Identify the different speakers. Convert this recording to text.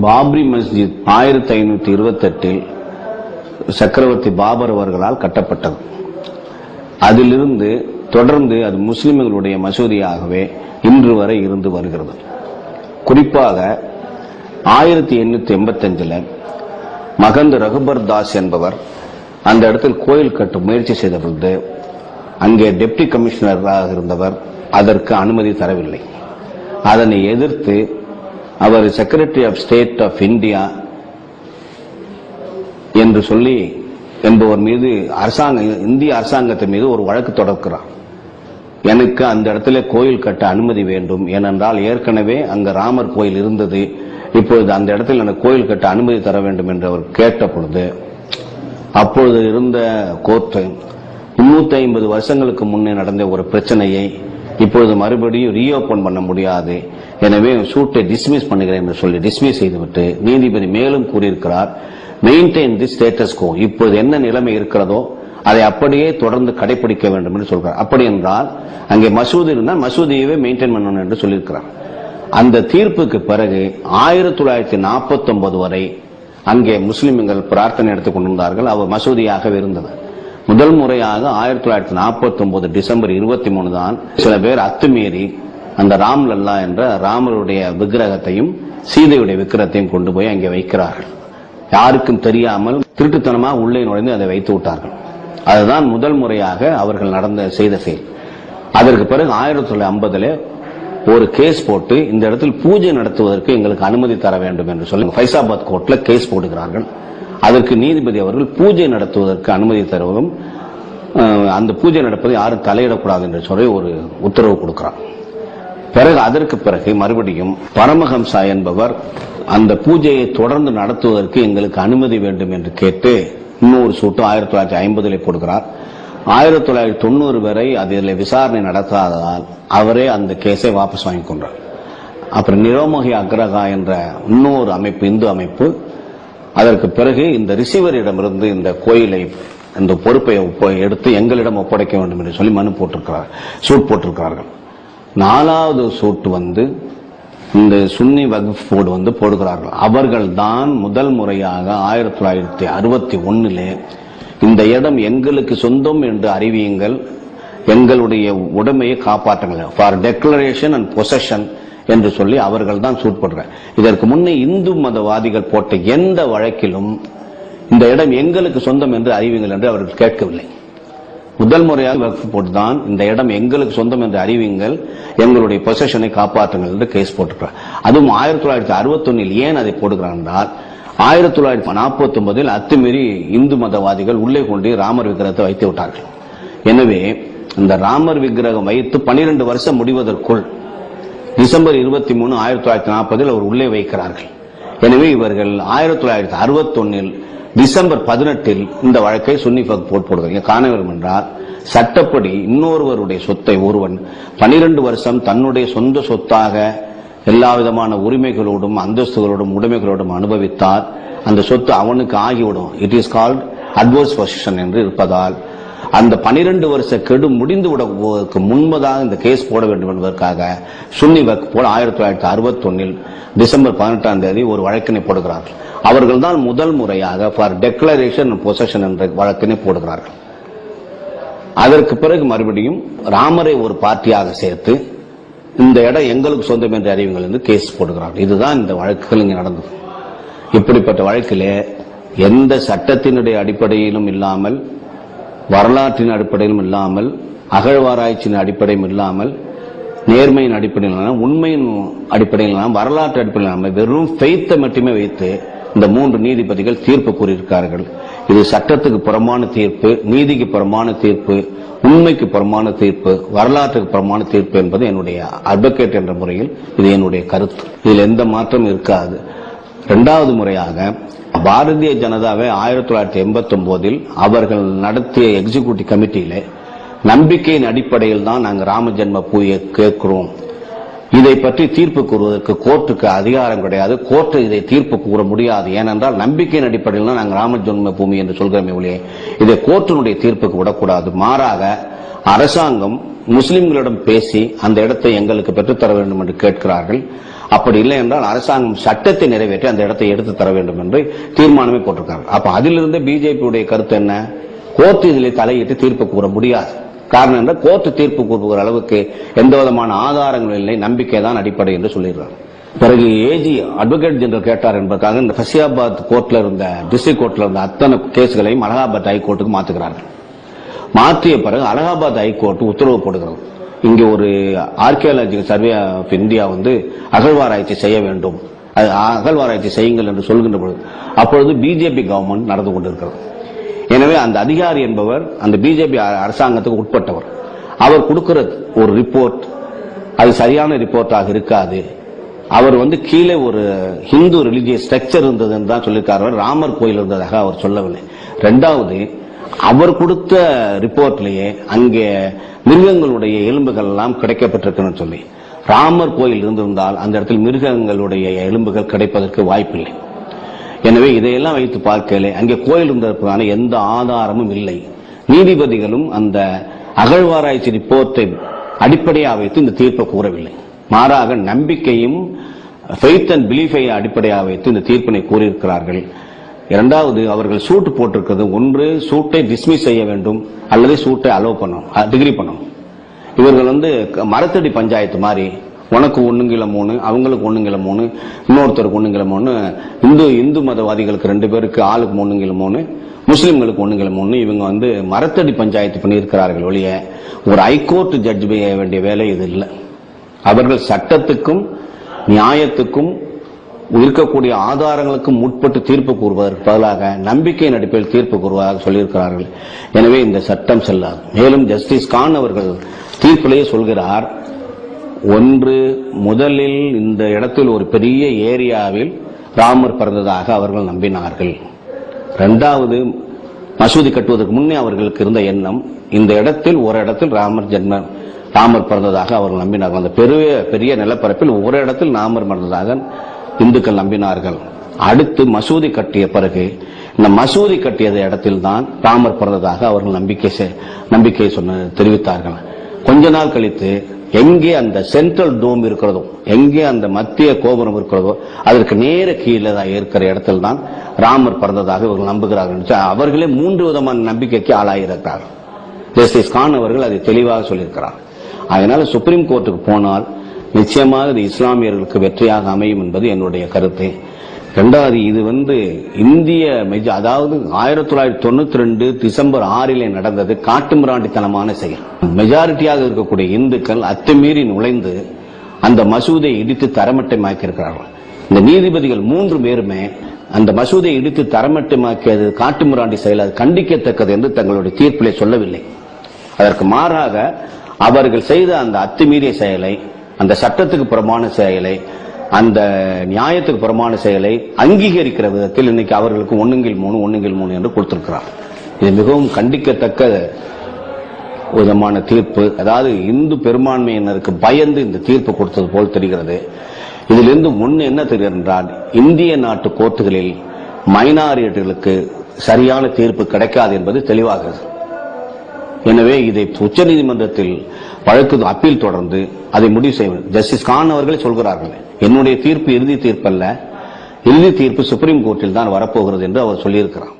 Speaker 1: பாப்ரி மஸ்ஜித் 1528 சக்கரவர்த்தி பாபர் அவர்களால் கட்டப்பட்டது. அதிலிருந்து தொடர்ந்து அது முஸ்லிம்களுடைய மசூதியாகவே இன்று வரை இருந்து வருகிறது. குறிப்பாக 1885 மகந்த் ரகுபர் தாஸ் என்பவர் அந்த இடத்தில் கோயில் கட்ட முயற்சி செய்த பொழுது அங்கே டெப்டி கமிஷனராக இருந்தவர் அதற்கு அனுமதி தரவில்லை. அதனை எதிர்த்து அவர் secretary of state of India என்று சொல்லி என்பவர் மீது இந்திய அரசாங்கத்தின் மீது ஒரு வழக்கு தொடர்கிறார். எனக்கு அந்த இடத்துல கோயில் கட்ட அனுமதி வேண்டும், ஏனென்றால் ஏற்கனவே அங்க ராமர் கோயில் இருந்தது, இப்பொழுது அந்த இடத்தில் எனக்கு கோயில் கட்ட அனுமதி தர வேண்டும் என்று அவர் கேட்ட பொழுது அப்பொழுது இருந்த கோர்ட்டு 350 வருஷங்களுக்கு முன்னே நடந்த ஒரு பிரச்சனையை இப்பொழுது மறுபடியும் ரீஓபன் பண்ண முடியாது, எனவே சூட்டை டிஸ்மிஸ் பண்ணுகிறேன் என்று சொல்லி டிஸ்மிஸ் செய்துவிட்டு நீதிபதி மேலும் கூறியிருக்கிறார், மெயின்டைன் தி ஸ்டேட்டஸ் கோ, இப்போது என்ன நிலைமை இருக்கிறதோ அதை அப்படியே தொடர்ந்து கடைபிடிக்க வேண்டும் என்று சொல்கிறார். அப்படி என்றால் அங்கே மசூதி இருந்தால் மசூதியவே மெயின்டைன் பண்ணணும் என்று சொல்லியிருக்கிறார். அந்த தீர்ப்புக்கு பிறகு 1949 வரை அங்கே முஸ்லிம்கள் பிரார்த்தனை எடுத்துக் கொண்டிருந்தார்கள். அவர் மசூதியாகவே இருந்தது. முதல் முறையாக 1949 டிசம்பர் 23 தான் சில பேர் அத்துமீறி அந்த ராம்லல்லா என்ற ராமருடைய விக்கிரகத்தையும் சீதையுடைய விக்கிரகத்தையும் கொண்டு போய் அங்கே வைக்கிறார்கள். யாருக்கும் தெரியாமல் திருட்டுத்தனமாக உள்ளே நுழைந்து அதை வைத்து விட்டார்கள். அதுதான் முதல் முறையாக அவர்கள் செய்த செயல். அதற்கு பிறகு 1950 ஒரு கேஸ் போட்டு இந்த இடத்தில் பூஜை நடத்துவதற்கு எங்களுக்கு அனுமதி தர வேண்டும் என்று சொல்லி ஃபைசாபாத் கோர்ட்ல கேஸ் போடுகிறார்கள். அதற்கு நீதிபதி அவர்கள் பூஜை நடத்துவதற்கு அனுமதி தருவதும் அந்த பூஜை நடப்பதை யாரும் தலையிடக்கூடாது என்று சொல்லி ஒரு உத்தரவு கொடுக்கிறார். பிறகு அதற்கு பிறகு மறுபடியும் பரமஹம்சா என்பவர் அந்த பூஜையை தொடர்ந்து நடத்துவதற்கு எங்களுக்கு அனுமதி வேண்டும் என்று கேட்டு இன்னொரு சூட்டு 1950 போடுகிறார். 1990 வரை அதில் விசாரணை நடத்தாததால் அவரே அந்த கேஸை வாபஸ் வாங்கிக் கொண்டார். அப்புறம் நிரோமோகி அக்ரஹா என்ற இன்னொரு அமைப்பு, இந்து அமைப்பு, அதற்கு பிறகு இந்த ரிசீவரிடமிருந்து இந்த கோயிலை இந்த பொறுப்பை எடுத்து எங்களிடம் ஒப்படைக்க வேண்டும் என்று சொல்லி மனு போட்டிருக்கிறார், சூட் போட்டிருக்கிறார்கள். 4வது சூட்டு இந்த சுன்னி வக்ஃப் போர்டு போடுகிறார்கள். அவர்கள் தான் முதல் முறையாக 1961 இந்த இடம் எங்களுக்கு சொந்தம் என்று அறிவியுங்கள், எங்களுடைய உடைமையை காப்பாற்றுங்கள், ஃபார் டெக்ளரேஷன் அண்ட் பொசஷன் என்று சொல்லி அவர்கள் தான் சூட் போடுறாங்க. இதற்கு முன்னே இந்து மதவாதிகள் போட்ட எந்த வழக்கிலும் இந்த இடம் எங்களுக்கு சொந்தம் என்று அறிவியுங்கள் என்று அவர்கள் கேட்கவில்லை. முதல் முறையாக வக்ஃப் போர்டு தான் இந்த இடம் எங்களுக்கு சொந்தம் என்று அறிவியுங்கள், எங்களுடைய பொசஷனை காப்பாற்றுங்கள் என்று கேஸ் போட்டிருக்கிறார். அதுவும் 1961 ஏன் அதை போடுகிறார் என்றால் 1949 அத்துமீறி இந்து மதவாதிகள் உள்ளே கொண்டு ராமர் விக்கிரகத்தை வைத்து விட்டார்கள். எனவே இந்த ராமர் விக்கிரகம் வைத்து 12 வருஷம் முடிவதற்குள் டிசம்பர் 23, 1940 அவர் உள்ளே வைக்கிறார்கள். எனவே இவர்கள் 1961 டிசம்பர் 18 இந்த வழக்கை சுன்னி வக்ஃப் போர்டு போடுகிறார். காணவரும் என்றால் சட்டப்படி இன்னொருவருடைய சொத்தை ஒருவன் 12 வருஷம் தன்னுடைய சொந்த சொத்தாக எல்லா விதமான உரிமைகளோடும் அந்தஸ்துகளோடும் உடைமைகளோடும் அனுபவித்தால் அந்த சொத்து அவனுக்கு ஆகிவிடும். It is called adverse position என்று இருப்பதால் அந்த 12 வருஷ கெடு முடிந்து விடுவதற்கு முன்பதாக இந்த கேஸ் போட வேண்டும் என்பதற்காக சுன்னி வக்ஃப் போர்டு 1961 டிசம்பர் 18 ஒரு வழக்கினை போடுகிறார்கள். அவர்கள் தான் முதல் முறையாக ஃபார் டெக்ளரேஷன் அண்ட் பொசஷன் என்ற வழக்கினை போடுகிறார்கள். அதற்கு பிறகு மறுபடியும் ராமரை ஒரு பார்ட்டியாக சேர்த்து இந்த இடம் எங்களுக்கு சொந்தம் என்று அறிவிங்கள் என்று கேஸ் போடுகிறார்கள். இதுதான் இந்த வழக்குகள் இங்கே நடந்தது. இப்படிப்பட்ட வழக்கிலே எந்த சட்டத்தினுடைய அடிப்படையிலும் இல்லாமல், வரலாற்றின் அடிப்படையிலும் இல்லாமல், அகழ்வாராய்ச்சியின் அடிப்படையும் இல்லாமல், நேர்மையின் அடிப்படையில் இல்லாமல், உண்மையின் அடிப்படையில் இல்லாமல், வரலாற்று அடிப்படையில் இல்லாமல் வெறும் ஃபெய்த்தை மட்டுமே வைத்து இந்த 3 நீதிபதிகள் தீர்ப்பு கூறியிருக்கிறார்கள். இது சட்டத்துக்கு புறமான தீர்ப்பு, நீதிக்கு புறமான தீர்ப்பு, உண்மைக்கு புறமான தீர்ப்பு, வரலாற்றுக்கு புறமான தீர்ப்பு என்பது என்னுடைய அட்வொகேட் என்ற முறையில் இது என்னுடைய கருத்து. இதில் எந்த மாற்றம் இருக்காது. 2வது முறையாக பாரதிய ஜனதாவை 1989 அவர்கள் நடத்திய எக்ஸிகியூட்டிவ் கமிட்டியிலே நம்பிக்கையின் அடிப்படையில் தான் நாங்கள் ராம ஜென்ம பூமியை கேட்கிறோம், இதை பற்றி தீர்ப்பு கூறுவதற்கு கோர்ட்டுக்கு அதிகாரம் கிடையாது, கோர்ட்டு இதை தீர்ப்பு கூற முடியாது, ஏனென்றால் நம்பிக்கையின் அடிப்படையில் தான் நாங்கள் ராம ஜென்ம பூமி என்று சொல்கிறோமே ஒழிய இதை கோர்ட்டினுடைய தீர்ப்புக்கு விடக்கூடாது. மாறாக அரசாங்கம் முஸ்லிம்களிடம் பேசி அந்த இடத்தை எங்களுக்கு பெற்றுத்தர வேண்டும் என்று கேட்கிறார்கள். அப்படி இல்லை என்றால் அரசாங்கம் சட்டத்தை நிறைவேற்றி அந்த இடத்தை எடுத்து தர வேண்டும் என்று தீர்மானமே போட்டிருக்காங்க. அப்ப அதிலிருந்து பிஜேபியுடைய கருத்து என்ன? கோர்ட் இதில் தலையிட்டு தீர்ப்பு கூற முடியாது. காரணம் என்ன? கோர்ட் தீர்ப்பு கூறுகிற அளவுக்கு எந்த விதமான ஆதாரங்கள் இல்லை, நம்பிக்கை தான் அடிப்படை என்று சொல்லிடுறாங்க. பிறகு ஏஜி அட்வொகேட் ஜெனரல் கேட்டார் என்பதற்காக இந்த ஃபசியாபாத் கோர்ட்ல இருந்த டிஸ்ட்ரிக்ட் கோர்ட்ல இருந்த அத்தனை கேஸ்களையும் அலகாபாத் ஹைகோர்ட்டுக்கு மாத்துகிறார்கள். மாற்றிய பிறகு அலகாபாத் ஹைகோர்ட் உத்தரவு போடுகிறது, இங்க ஒரு ஆர்கியாலஜிக்கல் சர்வே ஆஃப் இந்தியா அகழ்வாராய்ச்சி செய்ய வேண்டும், அகழ்வாராய்ச்சி செய்யுங்கள் என்று சொல்கின்ற பொழுது அப்பொழுது பிஜேபி கவர்மெண்ட் நடந்து கொண்டிருக்கிறது. எனவே அந்த அதிகாரி என்பவர் அந்த பிஜேபி அரசாங்கத்துக்கு உட்பட்டவர். அவர் கொடுக்கிற ஒரு ரிப்போர்ட் அது சரியான ரிப்போர்ட்டாக இருக்காது. அவர் கீழே ஒரு ஹிந்து ரிலிஜியஸ் ஸ்ட்ரக்சர் இருந்ததுன்னு தான் சொல்லியிருக்காரு, ராமர் கோயில் இருந்ததாக அவர் சொல்லவில்லை. இரண்டாவது, அவர் கொடுத்த ரிப்போர்ட்லேயே அங்கே மிருகங்களுடைய எலும்புகள் எல்லாம் கிடைக்கப்பட்டிருக்குன்னு சொல்லி, ராமர் கோயில் இருந்திருந்தால் அந்த இடத்தில் மிருகங்களுடைய எலும்புகள் கிடைப்பதற்கு வாய்ப்பில்லை. எனவே இதையெல்லாம் வைத்து பார்க்கல அங்கே கோயில் இருந்ததற்கான எந்த ஆதாரமும் இல்லை. நீதிபதிகளும் அந்த அகழ்வாராய்ச்சி ரிப்போர்ட்டை அடிப்படையாக வைத்து இந்த தீர்ப்பை கூறவில்லை. மாறாக நம்பிக்கையும் ஃபெய்த் அண்ட் பிலீஃபை அடிப்படையாக வைத்து இந்த தீர்ப்பினை கூறியிருக்கிறார்கள். இரண்டாவது, அவர்கள் சூட்டு போட்டிருக்கிறது, ஒன்று சூட்டை டிஸ்மிஸ் செய்ய வேண்டும் அல்லது சூட்டை அலோவ் பண்ணணும், டிகிரி பண்ணணும். இவர்கள் மரத்தடி பஞ்சாயத்து மாதிரி உனக்கு 1/3 அவங்களுக்கு 1/3 இன்னொருத்தருக்கு 1/3 இந்து மதவாதிகளுக்கு 2 பேருக்கு ஆளுக்கு 1/3 முஸ்லிம்களுக்கு 1/3 இவங்க மரத்தடி பஞ்சாயத்து பண்ணியிருக்கிறார்கள் ஒழிய ஒரு ஹைகோர்ட் ஜட்ஜ் செய்ய வேண்டிய வேலை இது இல்லை. அவர்கள் சட்டத்துக்கும் நியாயத்துக்கும் இருக்கக்கூடிய ஆதாரங்களுக்கும் முற்பட்டு தீர்ப்பு கூறுவதற்கு பதிலாக நம்பிக்கையின் அடிப்படையில் தீர்ப்பு கூறுவதாக சொல்லியிருக்கிறார்கள். எனவே இந்த சட்டம் செல்லாது. மேலும் ஜஸ்டிஸ் கான் அவர்கள் தீர்ப்பிலேயே சொல்கிறார், ஒன்று, முதலில் இந்த இடத்தில் ஒரு பெரிய ஏரியாவில் ராமர் பிறந்ததாக அவர்கள் நம்பினார்கள். இரண்டாவது, மசூதி கட்டுவதற்கு முன்னே அவர்களுக்கு இருந்த எண்ணம், இந்த இடத்தில் ஒரு இடத்தில் ராமர் பிறந்ததாக அவர்கள் நம்பினார்கள். அந்த பெரிய நிலப்பரப்பில் ஒரு இடத்தில் ராமர் பிறந்ததாக இந்துக்கள் நம்பினார்கள். அடுத்து மசூதி கட்டிய பிறகு இந்த மசூதி கட்டிய இடத்தில் தான் ராமர் பிறந்ததாக அவர்கள் நம்பிக்கை தெரிவித்தார்கள். கொஞ்ச நாள் கழித்து எங்கே அந்த சென்ட்ரல் டோம் இருக்கிறதோ, எங்கே அந்த மத்திய கோபுரம் இருக்கிறதோ அதற்கு நேர கீழே இருக்கிற இடத்தில் தான் ராமர் பிறந்ததாக இவர்கள் நம்புகிறார்கள். அவர்களே 3 விதமான நம்பிக்கைக்கு ஆளாயிருக்கிறார்கள். ஜஸ்டிஸ் கான் அவர்கள் அதை தெளிவாக சொல்லியிருக்கிறார். அதனால சுப்ரீம் கோர்ட்டுக்கு போனால் நிச்சயமாக இது இஸ்லாமியர்களுக்கு வெற்றியாக அமையும் என்பது என்னுடைய கருத்து. இரண்டாவது, இது இந்திய அதாவது 1992 டிசம்பர் 6 நடந்தது காட்டுமிராண்டித்தனமான செயல். மெஜாரிட்டியாக இருக்கக்கூடிய இந்துக்கள் அத்துமீறி நுழைந்து அந்த மசூதியை இடித்து தரமட்டமாக்கியிருக்கிறார்கள். இந்த நீதிபதிகள் 3 பேருமே அந்த மசூதியை இடித்து தரமட்டமாக்கியது காட்டுமிராண்டி செயல், அது கண்டிக்கத்தக்கது என்று தங்களுடைய தீர்ப்பிலே சொல்லவில்லை. அதற்கு மாறாக அவர்கள் செய்த அந்த அத்துமீறிய செயலை, அந்த சட்டத்துக்கு புறமான செயலை, அந்த நியாயத்துக்கு புறமான செயலை அங்கீகரிக்கிற விதத்தில் இன்னைக்கு அவர்களுக்கு 1/3 என்று கொடுத்திருக்கிறார். இது மிகவும் கண்டிக்கத்தக்க விதமான தீர்ப்பு. அதாவது இந்து பெரும்பான்மையினருக்கு பயந்து இந்த தீர்ப்பு கொடுத்தது போல் தெரிகிறது. இதிலிருந்து என்ன தெரிகிறது என்றால், இந்திய நாட்டு கோர்ட்டுகளில் மைனாரிட்டிகளுக்கு சரியான தீர்ப்பு கிடைக்காது என்பது தெளிவாகிறது. எனவே இதை உச்சநீதிமன்றத்தில் வழக்கு அப்பீல் தொடர்ந்து அதை முடிவு செய்ய ஜஸ்டிஸ் கான் அவர்களே சொல்கிறார்கள், என்னுடைய தீர்ப்பு இறுதி தீர்ப்பு அல்ல, இறுதி தீர்ப்பு சுப்ரீம் கோர்ட்டில் தான் வரப்போகிறது என்று அவர் சொல்லியிருக்கிறார்.